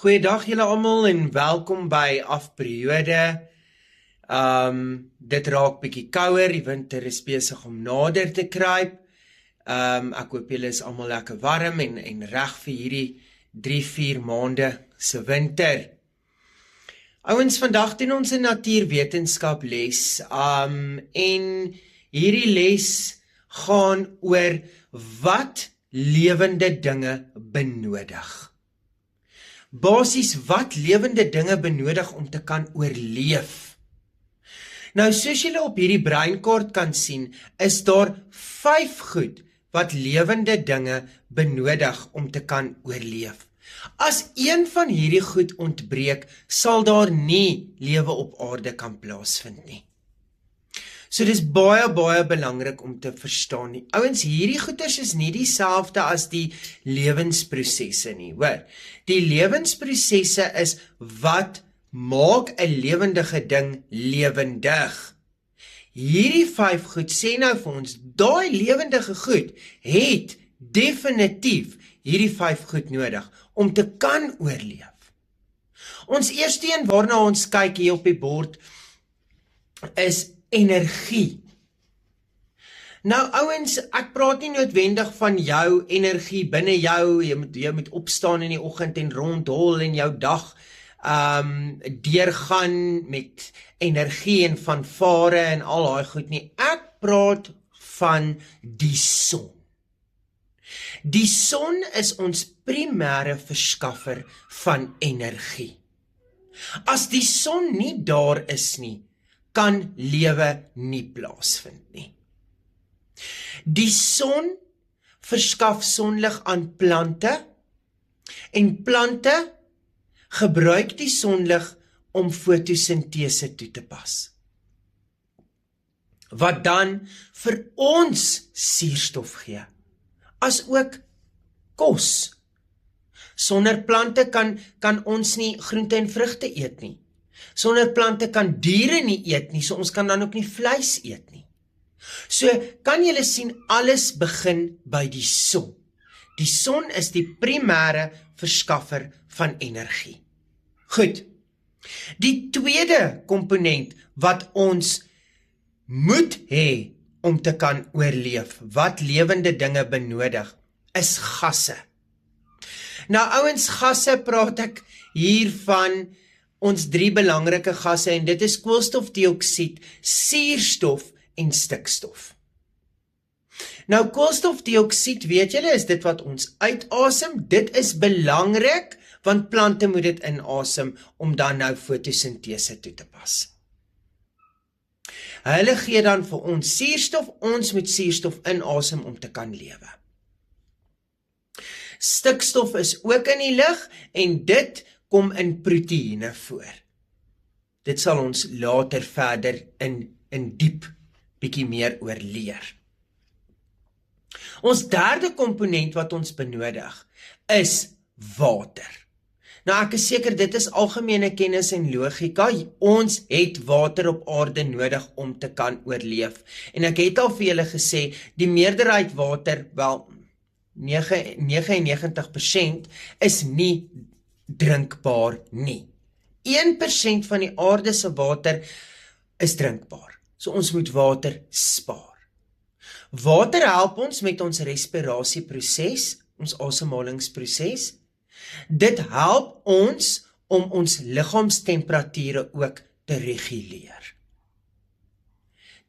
Goeiedag julle almal en welkom by Afperiode. Dit raak bietjie kouer, die winter is besig om nader te kruip. Ek hoop julle is almal lekker warm en reg vir hierdie 3-4 maande se winter. Ouens, vandag doen ons 'n natuurwetenskap les. En hierdie les gaan oor wat lewende dinge benodig. Basies wat lewende dinge benodig om te kan oorleef. Nou, soos julle op hierdie breinkaart kan sien, is daar 5 goed wat lewende dinge benodig om te kan oorleef. As een van hierdie goed ontbreek, sal daar nie lewe op aarde kan plaasvind nie. So dis baie belangrik om te verstaan nie. Ouens, hierdie goeders is nie dieselfde as die lewensprosesse nie, hoor. Die lewensprosesse is wat maak 'n lewendige ding lewendig. Hierdie 5 goed sê nou vir ons, daai lewendige goed het definitief hierdie 5 goed nodig om te kan oorleef. Ons eerste een waarna ons kyk hier op die bord is energie. Nou ouens, ek praat nie noodwendig van jou energie binne jou, jy moet opstaan in die oggend en rondhol en jou dag deurgaan met energie en fanfare en al daai goed nie. Ek praat van die son. Die son is ons primêre verskaffer van energie. As die son nie daar is nie, kan lewe nie plaasvind nie. Die son verskaf sonlig aan plante en plante gebruik die sonlig om fotosintese toe te pas. Wat dan vir ons suurstof gee, as ook kos. Sonder plante kan ons nie groente en vrugte eet nie. Sonder plante kan diere nie eet nie, so ons kan dan ook nie vleis eet nie. So kan julle sien, alles begin by die son. Die son is die primêre verskaffer van energie. Goed. Die tweede komponent wat ons moet hê om te kan oorleef, wat lewende dinge benodig, is gasse. Nou ouens, gasse praat ek hier van ons 3 belangrike gasse en dit is koolstofdioksied, suurstof en stikstof. Nou koolstofdioksied, weet julle, is dit wat ons uitasem. Dit is belangrik want plante moet dit inasem om dan nou fotosintese toe te pas. Hulle gee dan vir ons suurstof, ons moet suurstof inasem om te kan lewe. Stikstof is ook in die lug en dit kom in proteïene voor. Dit sal ons later verder in diep bietjie meer oor leer. Ons derde komponent wat ons benodig is water. Nou ek is seker dit is algemene kennis en logika, ons het water op aarde nodig om te kan oorleef. En ek het al vir julle gesê, die meerderheid water, wel 99% is nie drinkbaar nie. 1% van die aarde se water is drinkbaar. So ons moet water spaar. Water help ons met ons respirasieproses, ons asemhalingsproses. Dit help ons om ons liggaamstemperature ook te reguleer.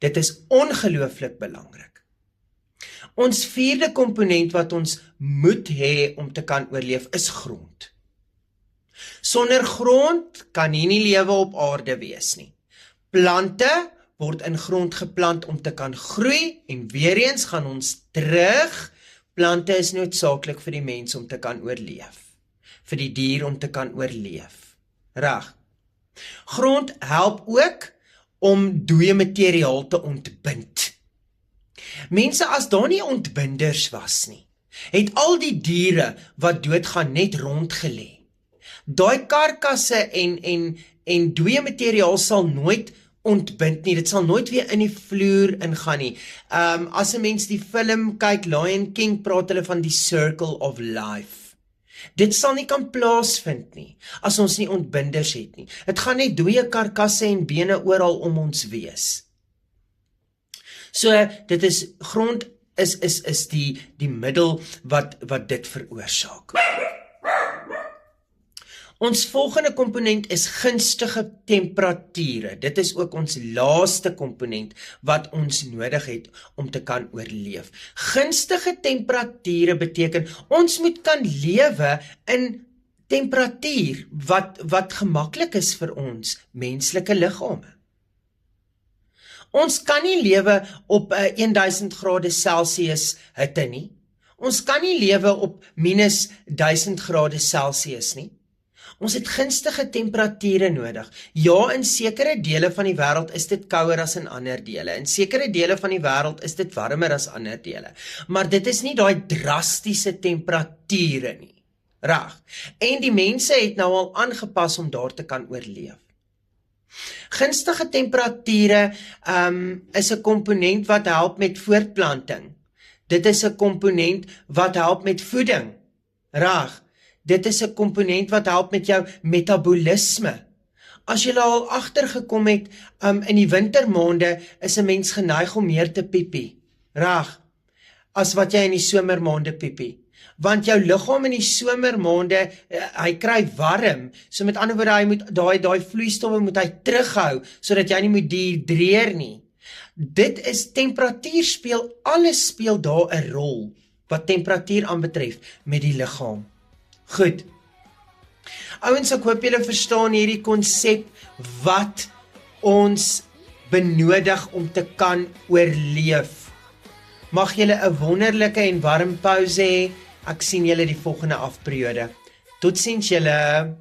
Dit is ongelooflik belangrik. Ons vierde komponent wat ons moet hê om te kan oorleef is grond. Sonder grond kan hier nie lewe op aarde wees nie. Plante word in grond geplant om te kan groei en weer eens gaan ons terug. Plante is noodsaaklik vir die mens om te kan oorleef. Vir die dier om te kan oorleef. Reg. Grond help ook om dooie materiaal te ontbind. Mense, as daar nie ontbinders was nie, het al die diere wat doodgaan net rondgelê. Daai karkasse en dooie materiaal sal nooit ontbind nie, dit sal nooit weer in die vloer ingaan nie. As 'n mens die film kyk, Lion King, praat hulle van die circle of life. Dit sal nie kan plaasvind nie, as ons nie ontbinders het nie. Het gaan net dooie karkasse en bene oral om ons wees. So, dit is grond is die middel wat dit veroorsaak. Ons volgende komponent is gunstige temperature. Dit is ook ons laaste komponent wat ons nodig het om te kan oorleef. Gunstige temperature beteken ons moet kan lewe in temperatuur wat gemaklik is vir ons menslike liggame. Ons kan nie lewe op 1000 grade Celsius hitte nie. Ons kan nie lewe op minus 1000 grade Celsius nie. Ons het gunstige temperature nodig. Ja, in sekere dele van die wêreld is dit kouer as in ander dele. In sekere dele van die wêreld is dit warmer as ander dele. Maar dit is nie daai drastiese temperature nie. Reg. En die mense het nou al aangepas om daar te kan oorleef. Gunstige temperature is 'n komponent wat help met voortplanting. Dit is 'n komponent wat help met voeding. Reg. Dit is 'n komponent wat help met jou metabolisme. As jy al agtergekom het, in die wintermaande is 'n mens geneig om meer te piepie. Reg. As wat jy in die somermaande piepie. Want jou liggaam in die somermaande, hy kry warm, so met ander woorde, hy moet daai vloeistowwe moet hy terughou, sodat jy nie moet dehydreer nie. Dit is temperatuur alles speel daar 'n rol, wat temperatuur aanbetref met die liggaam. Goed. Ouens, ek hoop julle verstaan hierdie konsep wat ons benodig om te kan oorleef. Mag julle 'n wonderlike en warm pouse hê. Ek sien julle die volgende afperiode. Totsiens julle.